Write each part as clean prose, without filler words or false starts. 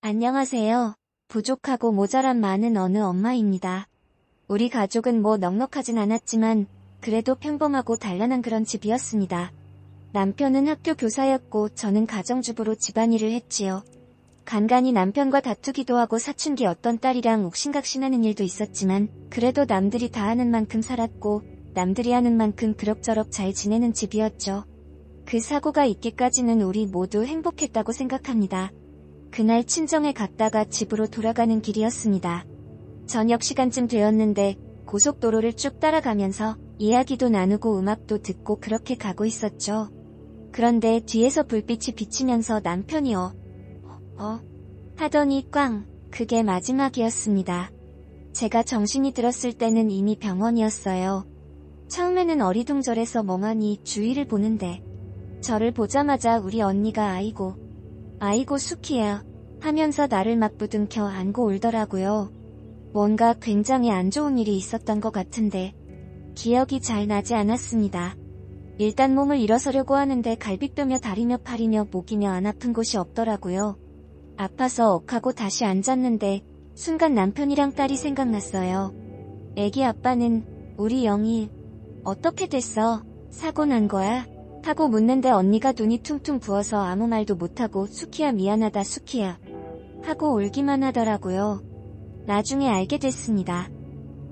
안녕하세요. 부족하고 모자란 많은 어느 엄마입니다. 우리 가족은 뭐 넉넉하진 않았지만 그래도 평범하고 단란한 그런 집이었습니다. 남편은 학교 교사였고 저는 가정주부로 집안일을 했지요. 간간히 남편과 다투기도 하고 사춘기 어떤 딸이랑 옥신각신하는 일도 있었지만 그래도 남들이 다 하는 만큼 살았고 남들이 하는 만큼 그럭저럭 잘 지내는 집이었죠. 그 사고가 있기까지는 우리 모두 행복했다고 생각합니다. 그날 친정에 갔다가 집으로 돌아가는 길이었습니다. 저녁 시간쯤 되었는데 고속도로를 쭉 따라가면서 이야기도 나누고 음악도 듣고 그렇게 가고 있었죠. 그런데 뒤에서 불빛이 비치면서 남편이 하더니 꽝, 그게 마지막이었습니다. 제가 정신이 들었을 때는 이미 병원이었어요. 처음에는 어리둥절해서 멍하니 주위를 보는데 저를 보자마자 우리 언니가 아이고 수키야 하면서 나를 막 부둥켜 안고 울더라고요. 뭔가 굉장히 안 좋은 일이 있었던 것 같은데 기억이 잘 나지 않았습니다. 일단 몸을 일어서려고 하는데 갈비뼈며 다리며 팔이며 목이며 안 아픈 곳이 없더라고요. 아파서 억하고 다시 앉았는데 순간 남편이랑 딸이 생각났어요. 애기 아빠는 우리 영희 어떻게 됐어? 사고 난 거야? 하고 묻는데 언니가 눈이 퉁퉁 부어서 아무 말도 못하고 수키야 미안하다 수키야 하고 울기만 하더라고요. 나중에 알게 됐습니다.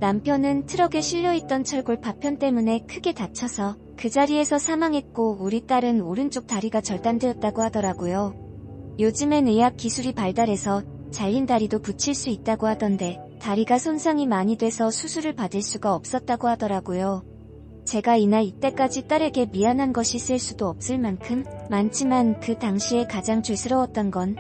남편은 트럭에 실려있던 철골 파편 때문에 크게 다쳐서 그 자리에서 사망했고 우리 딸은 오른쪽 다리가 절단되었다고 하더라고요. 요즘엔 의학 기술이 발달해서 잘린 다리도 붙일 수 있다고 하던데 다리가 손상이 많이 돼서 수술을 받을 수가 없었다고 하더라고요. 제가 이때까지 딸에게 미안한 것이 있을 수도 없을 만큼 많지만 그 당시에 가장 죄스러웠던 건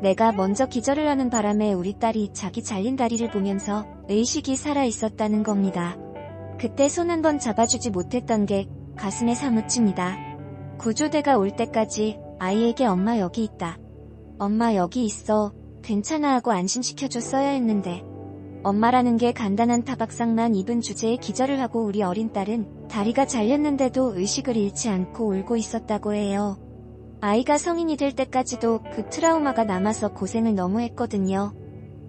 내가 먼저 기절을 하는 바람에 우리 딸이 자기 잘린 다리를 보면서 의식이 살아있었다는 겁니다. 그때 손 한 번 잡아주지 못했던 게 가슴에 사무칩니다. 구조대가 올 때까지 아이에게 엄마 여기 있다. 엄마 여기 있어. 괜찮아 하고 안심시켜줬어야 했는데 엄마라는 게 간단한 타박상만 입은 주제에 기절을 하고 우리 어린 딸은 다리가 잘렸는데도 의식을 잃지 않고 울고 있었다고 해요. 아이가 성인이 될 때까지도 그 트라우마가 남아서 고생을 너무 했거든요.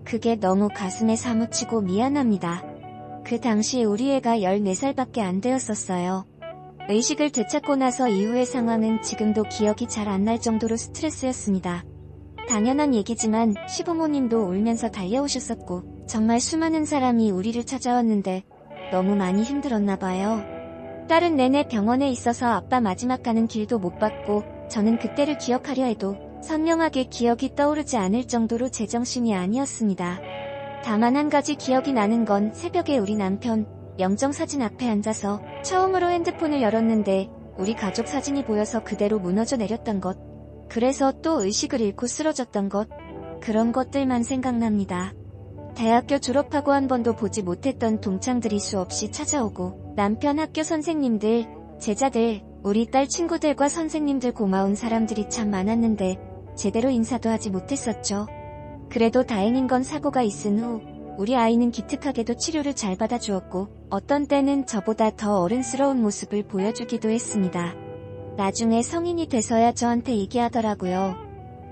그게 너무 가슴에 사무치고 미안합니다. 그 당시 우리 애가 14살밖에 안 되었었어요. 의식을 되찾고 나서 이후의 상황은 지금도 기억이 잘 안 날 정도로 스트레스였습니다. 당연한 얘기지만 시부모님도 울면서 달려오셨었고 정말 수많은 사람이 우리를 찾아왔는데 너무 많이 힘들었나 봐요. 딸은 내내 병원에 있어서 아빠 마지막 가는 길도 못 봤고 저는 그때를 기억하려 해도 선명하게 기억이 떠오르지 않을 정도로 제정신이 아니었습니다. 다만 한 가지 기억이 나는 건 새벽에 우리 남편 영정사진 앞에 앉아서 처음으로 핸드폰을 열었는데 우리 가족 사진이 보여서 그대로 무너져 내렸던 것, 그래서 또 의식을 잃고 쓰러졌던 것, 그런 것들만 생각납니다. 대학교 졸업하고 한 번도 보지 못했던 동창들이 수없이 찾아오고 남편 학교 선생님들, 제자들, 우리 딸 친구들과 선생님들 고마운 사람들이 참 많았는데 제대로 인사도 하지 못했었죠. 그래도 다행인 건 사고가 있은 후 우리 아이는 기특하게도 치료를 잘 받아주었고 어떤 때는 저보다 더 어른스러운 모습을 보여주기도 했습니다. 나중에 성인이 돼서야 저한테 얘기하더라고요.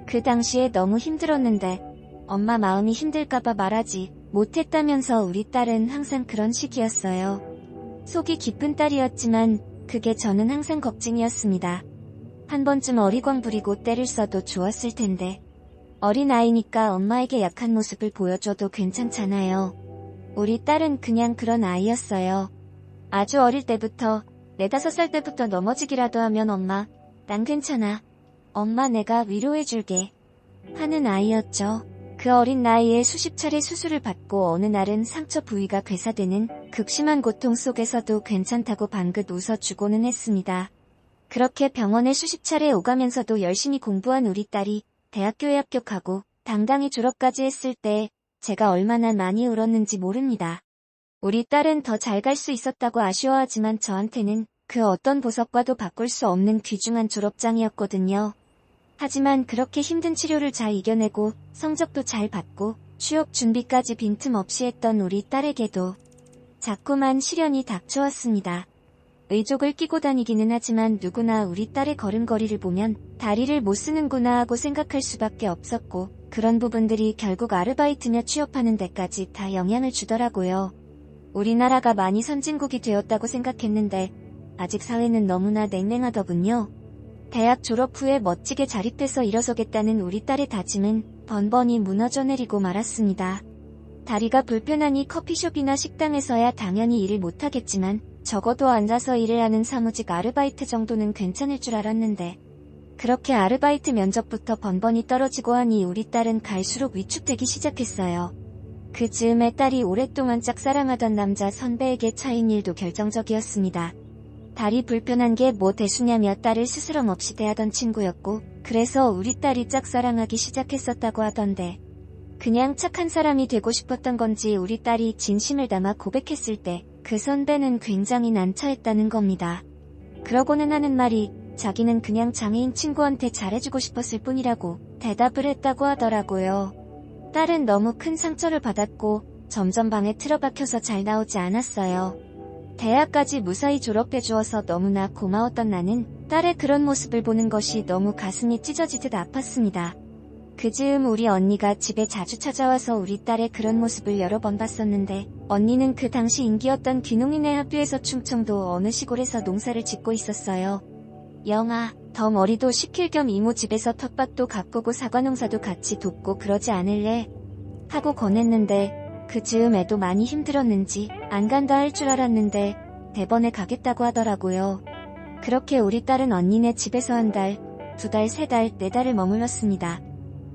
그 당시에 너무 힘들었는데 엄마 마음이 힘들까봐 말하지 못했다면서 우리 딸은 항상 그런 식이었어요. 속이 깊은 딸이었지만 그게 저는 항상 걱정이었습니다. 한 번쯤 어리광 부리고 때를 써도 좋았을 텐데 어린아이니까 엄마에게 약한 모습을 보여줘도 괜찮잖아요. 우리 딸은 그냥 그런 아이였어요. 아주 어릴 때부터 4~5살 때부터 넘어지기라도 하면 엄마, 난 괜찮아. 엄마 내가 위로해줄게. 하는 아이였죠. 그 어린 나이에 수십 차례 수술을 받고 어느 날은 상처 부위가 괴사되는 극심한 고통 속에서도 괜찮다고 방긋 웃어주고는 했습니다. 그렇게 병원에 수십 차례 오가면서도 열심히 공부한 우리 딸이 대학교에 합격하고 당당히 졸업까지 했을 때 제가 얼마나 많이 울었는지 모릅니다. 우리 딸은 더 잘 갈 수 있었다고 아쉬워하지만 저한테는 그 어떤 보석과도 바꿀 수 없는 귀중한 졸업장이었거든요. 하지만 그렇게 힘든 치료를 잘 이겨내고 성적도 잘 받고 취업 준비까지 빈틈없이 했던 우리 딸에게도 자꾸만 시련이 닥쳐왔습니다. 의족을 끼고 다니기는 하지만 누구나 우리 딸의 걸음걸이를 보면 다리를 못 쓰는구나 하고 생각할 수밖에 없었고 그런 부분들이 결국 아르바이트며 취업하는 데까지 다 영향을 주더라고요. 우리나라가 많이 선진국이 되었다고 생각했는데 아직 사회는 너무나 냉랭하더군요. 대학 졸업 후에 멋지게 자립해서 일어서겠다는 우리 딸의 다짐은 번번이 무너져 내리고 말았습니다. 다리가 불편하니 커피숍이나 식당에서야 당연히 일을 못하겠지만 적어도 앉아서 일을 하는 사무직 아르바이트 정도는 괜찮을 줄 알았는데 그렇게 아르바이트 면접부터 번번이 떨어지고 하니 우리 딸은 갈수록 위축되기 시작했어요. 그 즈음에 딸이 오랫동안 짝사랑하던 남자 선배에게 차인 일도 결정적이었습니다. 다리 불편한 게 뭐 대수냐며 딸을 스스럼 없이 대하던 친구였고 그래서 우리 딸이 짝사랑하기 시작했었다고 하던데 그냥 착한 사람이 되고 싶었던 건지 우리 딸이 진심을 담아 고백했을 때 그 선배는 굉장히 난처했다는 겁니다. 그러고는 하는 말이 자기는 그냥 장애인 친구한테 잘해주고 싶었을 뿐이라고 대답을 했다고 하더라고요. 딸은 너무 큰 상처를 받았고 점점 방에 틀어박혀서 잘 나오지 않았어요. 대학까지 무사히 졸업해주어서 너무나 고마웠던 나는 딸의 그런 모습을 보는 것이 너무 가슴이 찢어지듯 아팠습니다. 그 즈음 우리 언니가 집에 자주 찾아와서 우리 딸의 그런 모습을 여러 번 봤었는데 언니는 그 당시 인기였던 귀농인의 학교에서 충청도 어느 시골에서 농사를 짓고 있었어요. 영아, 더 머리도 식힐 겸 이모 집에서 텃밭도 가꾸고 사과농사도 같이 돕고 그러지 않을래? 하고 권했는데 그 즈음 애도 많이 힘들었는지 안 간다 할 줄 알았는데 대번에 가겠다고 하더라고요. 그렇게 우리 딸은 언니네 집에서 한 달, 두 달, 세 달, 네 달을 머물렀습니다.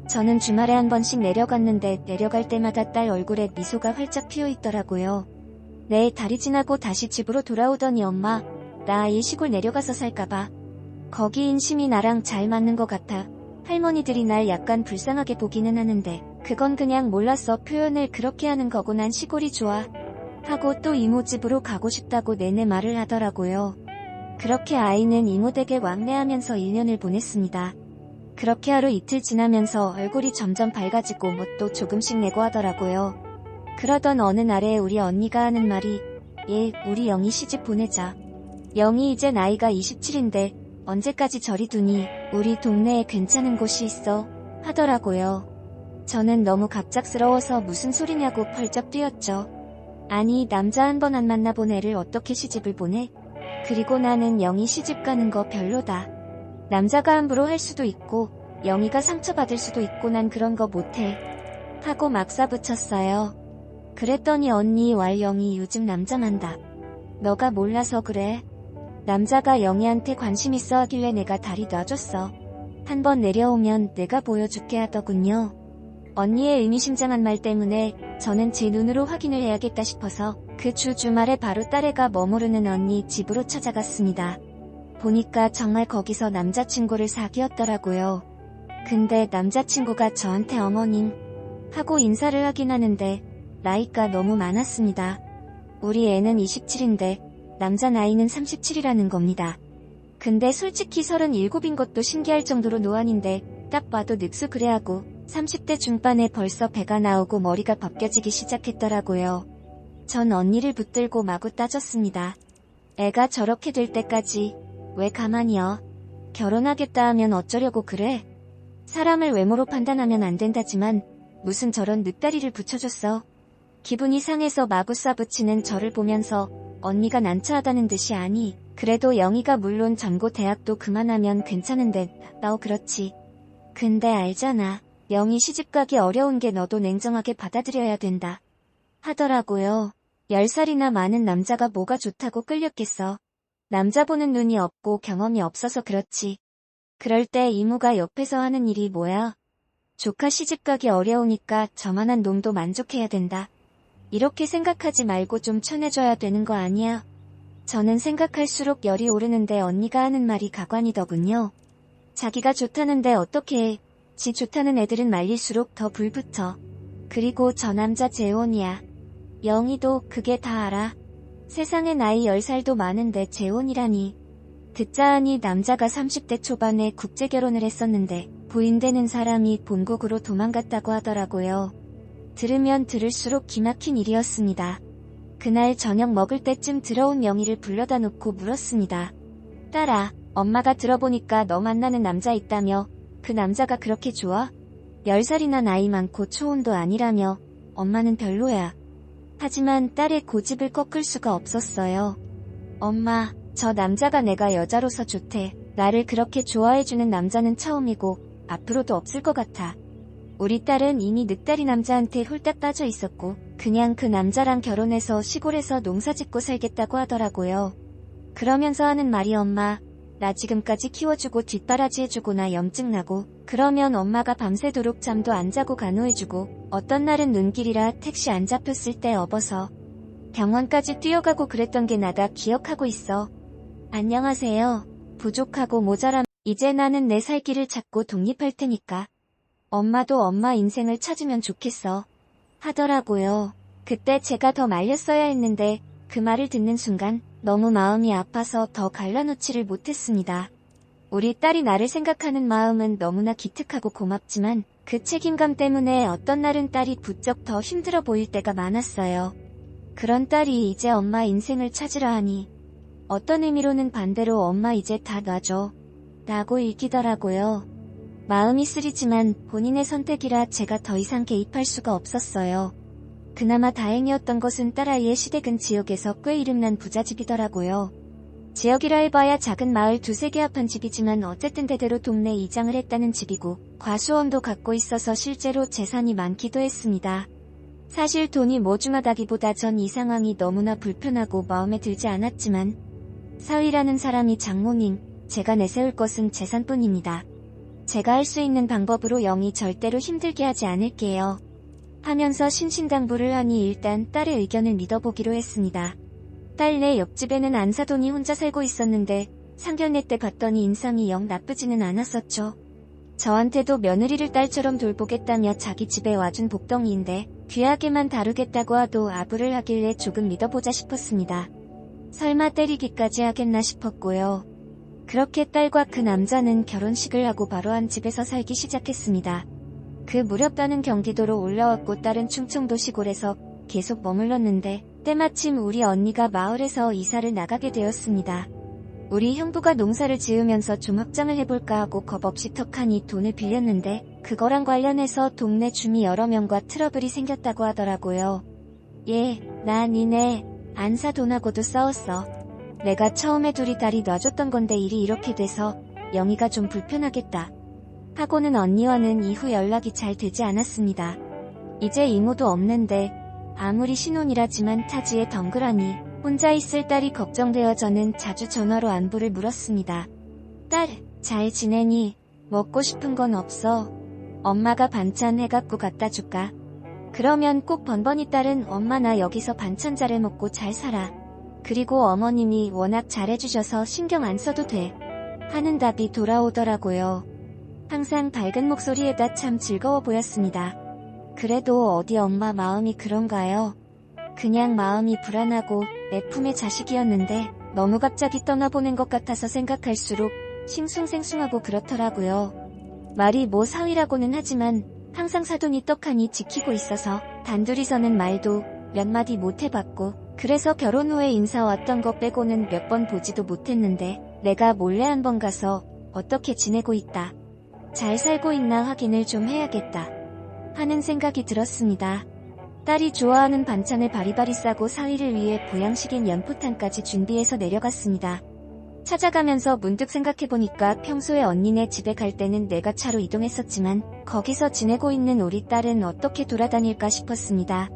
저는 주말에 한 번씩 내려갔는데 내려갈 때마다 딸 얼굴에 미소가 활짝 피어 있더라고요. 네, 달이 지나고 다시 집으로 돌아오더니 엄마, 나 이 시골 내려가서 살까봐. 거기 인심이 나랑 잘 맞는 것 같아. 할머니들이 날 약간 불쌍하게 보기는 하는데 그건 그냥 몰라서 표현을 그렇게 하는 거고 난 시골이 좋아. 하고 또 이모 집으로 가고 싶다고 내내 말을 하더라고요. 그렇게 아이는 이모 댁에 왕래하면서 1년을 보냈습니다. 그렇게 하루 이틀 지나면서 얼굴이 점점 밝아지고 뭣도 조금씩 내고 하더라고요. 그러던 어느 날에 우리 언니가 하는 말이 우리 영희 시집 보내자. 영희 이제 나이가 27인데 언제까지 저리 두니 우리 동네에 괜찮은 곳이 있어 하더라고요. 저는 너무 갑작스러워서 무슨 소리냐고 펄쩍 뛰었죠. 아니 남자 한 번 안 만나본 애를 어떻게 시집을 보내? 그리고 나는 영희 시집 가는 거 별로다. 남자가 함부로 할 수도 있고 영희가 상처받을 수도 있고 난 그런 거 못해. 하고 막 싸붙였어요. 그랬더니 언니 왈 영희 요즘 남자 만다. 너가 몰라서 그래. 남자가 영희한테 관심 있어 하길래 내가 다리 놔줬어. 한번 내려오면 내가 보여줄게 하더군요. 언니의 의미심장한 말 때문에 저는 제 눈으로 확인을 해야겠다 싶어서 그 주말에 바로 딸애가 머무르는 언니 집으로 찾아갔습니다. 보니까 정말 거기서 남자친구를 사귀었더라고요. 근데 남자친구가 저한테 어머님 하고 인사를 하긴 하는데 나이가 너무 많았습니다. 우리 애는 27인데 남자 나이는 37이라는 겁니다. 근데 솔직히 37인 것도 신기할 정도로 노안인데 딱 봐도 늑수 그래하고 30대 중반에 벌써 배가 나오고 머리가 벗겨지기 시작했더라고요. 전 언니를 붙들고 마구 따졌습니다. 애가 저렇게 될 때까지 왜 가만히여? 결혼하겠다 하면 어쩌려고 그래? 사람을 외모로 판단하면 안 된다지만 무슨 저런 늑다리를 붙여줬어? 기분이 상해서 마구 싸붙이는 저를 보면서 언니가 난처하다는 듯이 아니 그래도 영희가 물론 전고 대학도 그만하면 괜찮은데 그렇지. 근데 알잖아. 영희 시집가기 어려운 게 너도 냉정하게 받아들여야 된다. 하더라고요. 10살이나 많은 남자가 뭐가 좋다고 끌렸겠어. 남자 보는 눈이 없고 경험이 없어서 그렇지. 그럴 때 이모가 옆에서 하는 일이 뭐야? 조카 시집가기 어려우니까 저만한 놈도 만족해야 된다. 이렇게 생각하지 말고 좀 쳐내줘야 되는 거 아니야? 저는 생각할수록 열이 오르는데 언니가 하는 말이 가관이더군요. 자기가 좋다는데 어떻게 해. 지 좋다는 애들은 말릴수록 더 불붙어. 그리고 저 남자 재혼이야. 영희도 그게 다 알아. 세상에 나이 10살도 많은데 재혼이라니. 듣자 하니 남자가 30대 초반에 국제결혼을 했었는데 부인 되는 사람이 본국으로 도망갔다고 하더라고요. 들으면 들을수록 기막힌 일이었습니다. 그날 저녁 먹을 때쯤 들어온 영희를 불러다 놓고 물었습니다. 딸아, 엄마가 들어보니까 너 만나는 남자 있다며. 그 남자가 그렇게 좋아? 10살이나 나이 많고 초혼도 아니라며 엄마는 별로야. 하지만 딸의 고집을 꺾을 수가 없었어요. 엄마, 저 남자가 내가 여자로서 좋대. 나를 그렇게 좋아해주는 남자는 처음이고 앞으로도 없을 것 같아. 우리 딸은 이미 늑다리 남자한테 홀딱 빠져 있었고 그냥 그 남자랑 결혼해서 시골에서 농사짓고 살겠다고 하더라고요. 그러면서 하는 말이 엄마, 나 지금까지 키워주고 뒷바라지 해주고 나 염증 나고 그러면 엄마가 밤새도록 잠도 안 자고 간호해주고 어떤 날은 눈길이라 택시 안 잡혔을 때 업어서 병원까지 뛰어가고 그랬던 게 나다 기억하고 있어. 안녕하세요. 부족하고 모자람. 이제 나는 내 살 길을 찾고 독립할 테니까. 엄마도 엄마 인생을 찾으면 좋겠어. 하더라고요. 그때 제가 더 말렸어야 했는데 그 말을 듣는 순간 너무 마음이 아파서 더 갈라놓지를 못했습니다. 우리 딸이 나를 생각하는 마음은 너무나 기특하고 고맙지만 그 책임감 때문에 어떤 날은 딸이 부쩍 더 힘들어 보일 때가 많았어요. 그런 딸이 이제 엄마 인생을 찾으라 하니 어떤 의미로는 반대로 엄마 이제 다 놔줘 라고 읽히더라고요. 마음이 쓰리지만 본인의 선택이라 제가 더 이상 개입할 수가 없었어요. 그나마 다행이었던 것은 딸아이의 시댁은 지역에서 꽤 이름난 부잣집이더라고요. 지역이라 해봐야 작은 마을 두세 개 합한 집이지만 어쨌든 대대로 동네 이장을 했다는 집이고 과수원도 갖고 있어서 실제로 재산이 많기도 했습니다. 사실 돈이 모중하다기보다 전 이 상황이 너무나 불편하고 마음에 들지 않았지만 사위라는 사람이 장모님, 제가 내세울 것은 재산뿐입니다. 제가 할 수 있는 방법으로 영희 절대로 힘들게 하지 않을게요. 하면서 신신당부를 하니 일단 딸의 의견을 믿어보기로 했습니다. 딸네 옆집에는 안사돈이 혼자 살고 있었는데 상견례 때 봤더니 인상이 영 나쁘지는 않았었죠. 저한테도 며느리를 딸처럼 돌보겠다며 자기 집에 와준 복덩이인데 귀하게만 다루겠다고 하도 아부를 하길래 조금 믿어보자 싶었습니다. 설마 때리기까지 하겠나 싶었고요. 그렇게 딸과 그 남자는 결혼식을 하고 바로 한 집에서 살기 시작했습니다. 그 무렵 딸은 경기도로 올라왔고 딸은 충청도 시골에서 계속 머물렀는데 때마침 우리 언니가 마을에서 이사를 나가게 되었습니다. 우리 형부가 농사를 지으면서 좀 확장을 해볼까 하고 겁없이 턱하니 돈을 빌렸는데 그거랑 관련해서 동네 주미 여러 명과 트러블이 생겼다고 하더라고요. 나 니네 안사 돈하고도 싸웠어. 내가 처음에 둘이 딸이 놔줬던 건데 일이 이렇게 돼서 영희가 좀 불편하겠다. 하고는 언니와는 이후 연락이 잘 되지 않았습니다. 이제 이모도 없는데 아무리 신혼이라지만 타지에 덩그러니 혼자 있을 딸이 걱정되어 저는 자주 전화로 안부를 물었습니다. 딸, 잘 지내니? 먹고 싶은 건 없어. 엄마가 반찬 해갖고 갖다 줄까? 그러면 꼭 번번이 딸은 엄마 나 여기서 반찬 잘해 먹고 잘 살아. 그리고 어머님이 워낙 잘해주셔서 신경 안 써도 돼. 하는 답이 돌아오더라고요. 항상 밝은 목소리에다 참 즐거워 보였습니다. 그래도 어디 엄마 마음이 그런가요? 그냥 마음이 불안하고 내 품의 자식이었는데 너무 갑자기 떠나보낸 것 같아서 생각할수록 싱숭생숭하고 그렇더라고요. 말이 뭐 사위라고는 하지만 항상 사돈이 떡하니 지키고 있어서 단둘이서는 말도 몇 마디 못 해봤고 그래서 결혼 후에 인사 왔던 거 빼고는 몇 번 보지도 못했는데 내가 몰래 한번 가서 어떻게 지내고 있다. 잘 살고 있나 확인을 좀 해야겠다. 하는 생각이 들었습니다. 딸이 좋아하는 반찬을 바리바리 싸고 사위를 위해 보양식인 연포탕까지 준비해서 내려갔습니다. 찾아가면서 문득 생각해보니까 평소에 언니네 집에 갈 때는 내가 차로 이동했었지만 거기서 지내고 있는 우리 딸은 어떻게 돌아다닐까 싶었습니다.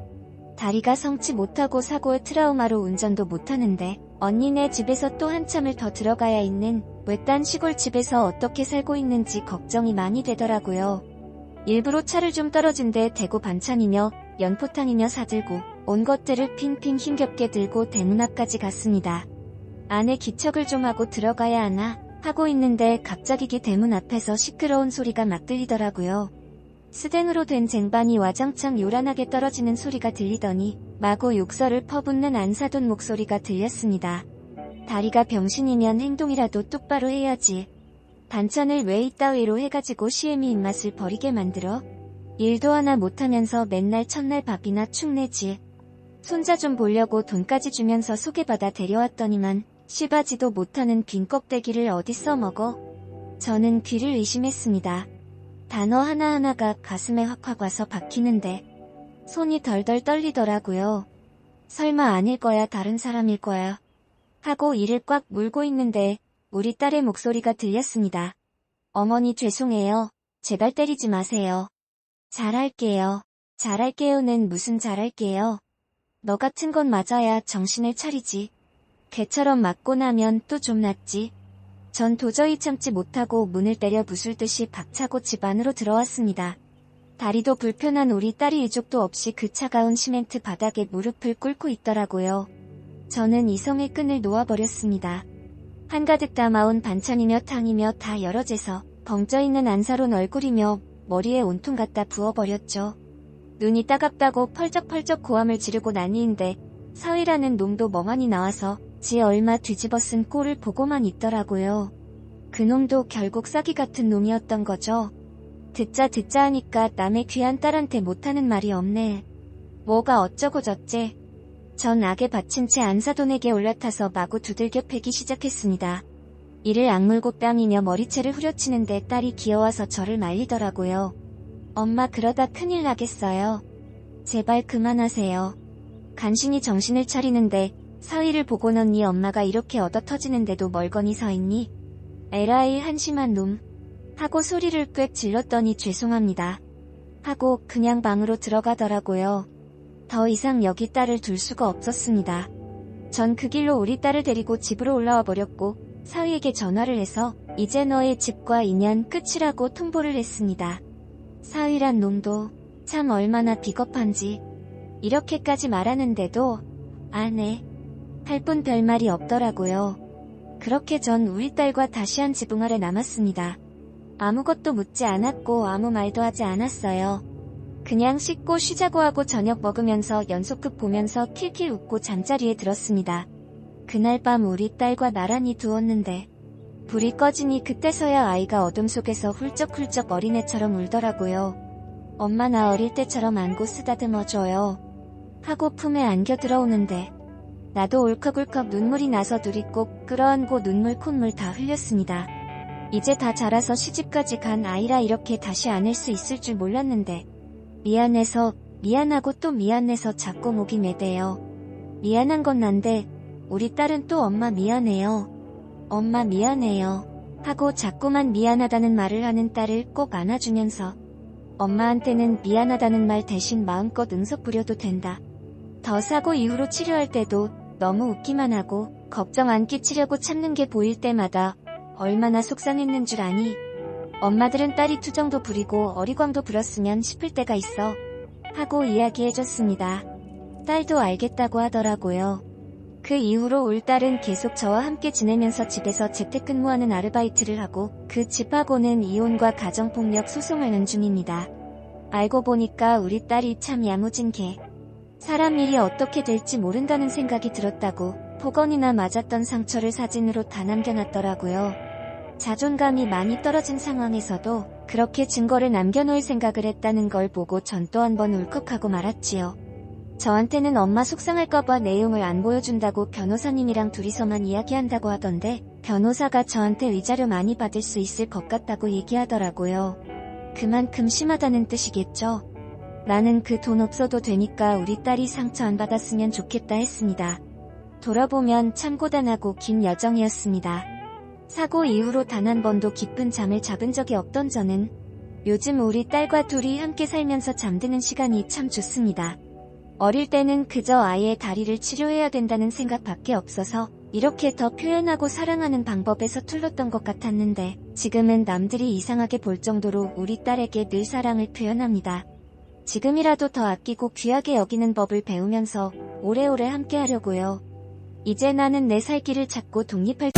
다리가 성치 못하고 사고의 트라우마로 운전도 못하는데 언니네 집에서 또 한참을 더 들어가야 있는 외딴 시골집에서 어떻게 살고 있는지 걱정이 많이 되더라고요. 일부러 차를 좀 떨어진 데 대고 반찬이며 연포탕이며 사들고 온 것들을 핑핑 힘겹게 들고 대문 앞까지 갔습니다. 안에 기척을 좀 하고 들어가야 하나 하고 있는데 갑자기 대문 앞에서 시끄러운 소리가 막 들리더라고요. 스댕으로 된 쟁반이 와장창 요란하게 떨어지는 소리가 들리더니 마구 욕설을 퍼붓는 안사돈 목소리가 들렸습니다. 다리가 병신이면 행동이라도 똑바로 해야지. 반찬을 왜 이따위로 해가지고 시애미 입맛을 버리게 만들어? 일도 하나 못하면서 맨날 첫날 밥이나 축 내지. 손자 좀 보려고 돈까지 주면서 소개받아 데려왔더니만 씨바지도 못하는 빈 껍데기를 어디 써먹어? 저는 귀를 의심했습니다. 단어 하나하나가 가슴에 확확 와서 박히는데 손이 덜덜 떨리더라고요. 설마 아닐 거야, 다른 사람일 거야 하고 이를 꽉 물고 있는데 우리 딸의 목소리가 들렸습니다. 어머니 죄송해요. 제발 때리지 마세요. 잘할게요. 잘할게요는 무슨 잘할게요. 너 같은 건 맞아야 정신을 차리지. 걔처럼 맞고 나면 또 좀 낫지. 전 도저히 참지 못하고 문을 때려 부술 듯이 박차고 집 안으로 들어왔습니다. 다리도 불편한 우리 딸이 일족도 없이 그 차가운 시멘트 바닥에 무릎을 꿇고 있더라고요. 저는 이성의 끈을 놓아버렸습니다. 한가득 담아온 반찬이며 탕이며 다 여러 재서 벙쪄있는 안사론 얼굴이며 머리에 온통 갖다 부어버렸죠. 눈이 따갑다고 펄쩍펄쩍 고함을 지르고 난리인데 서희라는 놈도 멍하니 나와서 지 얼마 뒤집어 쓴 꼴을 보고만 있더라고요. 그놈도 결국 싸기 같은 놈이었던 거죠. 듣자 하니까 남의 귀한 딸한테 못하는 말이 없네. 뭐가 어쩌고 저째. 전 악에 받친 채 안사돈에게 올라타서 마구 두들겨 패기 시작했습니다. 이를 악물고 뺨이며 머리채를 후려치는데 딸이 귀여워서 저를 말리더라고요. 엄마 그러다 큰일 나겠어요. 제발 그만하세요. 간신히 정신을 차리는데 서희를 보고는 네 엄마가 이렇게 얻어터지는데도 멀거니 서있니? 에라이 한심한 놈. 하고 소리를 꽥 질렀더니 죄송합니다. 하고 그냥 방으로 들어가더라고요. 더 이상 여기 딸을 둘 수가 없었습니다. 전 그 길로 우리 딸을 데리고 집으로 올라와 버렸고 서희에게 전화를 해서 이제 너의 집과 인연 끝이라고 통보를 했습니다. 서희란 놈도 참 얼마나 비겁한지. 이렇게까지 말하는데도 안 해. 할 뿐 별말이 없더라고요. 그렇게 전 우리 딸과 다시 한 지붕 아래 남았습니다. 아무것도 묻지 않았고 아무 말도 하지 않았어요. 그냥 씻고 쉬자고 하고 저녁 먹으면서 연속극 보면서 킬킬 웃고 잠자리에 들었습니다. 그날 밤 우리 딸과 나란히 두었는데 불이 꺼지니 그때서야 아이가 어둠 속에서 훌쩍훌쩍 어린애처럼 울더라고요. 엄마 나 어릴 때처럼 안고 쓰다듬어줘요. 하고 품에 안겨 들어오는데 나도 울컥울컥 눈물이 나서 둘이 꼭 끌어안고 눈물 콧물 다 흘렸습니다. 이제 다 자라서 시집까지 간 아이라 이렇게 다시 안을 수 있을 줄 몰랐는데 미안해서 미안하고 또 미안해서 자꾸 목이 메대요. 미안한 건 난데 우리 딸은 또 엄마 미안해요. 엄마 미안해요. 하고 자꾸만 미안하다는 말을 하는 딸을 꼭 안아주면서 엄마한테는 미안하다는 말 대신 마음껏 응석 부려도 된다. 더 사고 이후로 치료할 때도 너무 웃기만 하고 걱정 안 끼치려고 참는 게 보일 때마다 얼마나 속상했는 줄 아니. 엄마들은 딸이 투정도 부리고 어리광도 부렸으면 싶을 때가 있어. 하고 이야기해줬습니다. 딸도 알겠다고 하더라고요. 그 이후로 울 딸은 계속 저와 함께 지내면서 집에서 재택근무하는 아르바이트를 하고 그 집하고는 이혼과 가정폭력 소송하는 중입니다. 알고 보니까 우리 딸이 참 야무진 개. 사람 일이 어떻게 될지 모른다는 생각이 들었다고 폭언이나 맞았던 상처를 사진으로 다 남겨놨더라고요. 자존감이 많이 떨어진 상황에서도 그렇게 증거를 남겨놓을 생각을 했다는 걸 보고 전 또 한 번 울컥하고 말았지요. 저한테는 엄마 속상할까봐 내용을 안 보여준다고 변호사님이랑 둘이서만 이야기한다고 하던데 변호사가 저한테 위자료 많이 받을 수 있을 것 같다고 얘기하더라고요. 그만큼 심하다는 뜻이겠죠. 나는 그 돈 없어도 되니까 우리 딸이 상처 안 받았으면 좋겠다 했습니다. 돌아보면 참 고단하고 긴 여정이었습니다. 사고 이후로 단 한 번도 깊은 잠을 잡은 적이 없던 저는 요즘 우리 딸과 둘이 함께 살면서 잠드는 시간이 참 좋습니다. 어릴 때는 그저 아이의 다리를 치료해야 된다는 생각밖에 없어서 이렇게 더 표현하고 사랑하는 방법에 서툴렀던 것 같았는데 지금은 남들이 이상하게 볼 정도로 우리 딸에게 늘 사랑을 표현합니다. 지금이라도 더 아끼고 귀하게 여기는 법을 배우면서 오래오래 함께 하려고요. 이제 나는 내 살 길을 찾고 독립할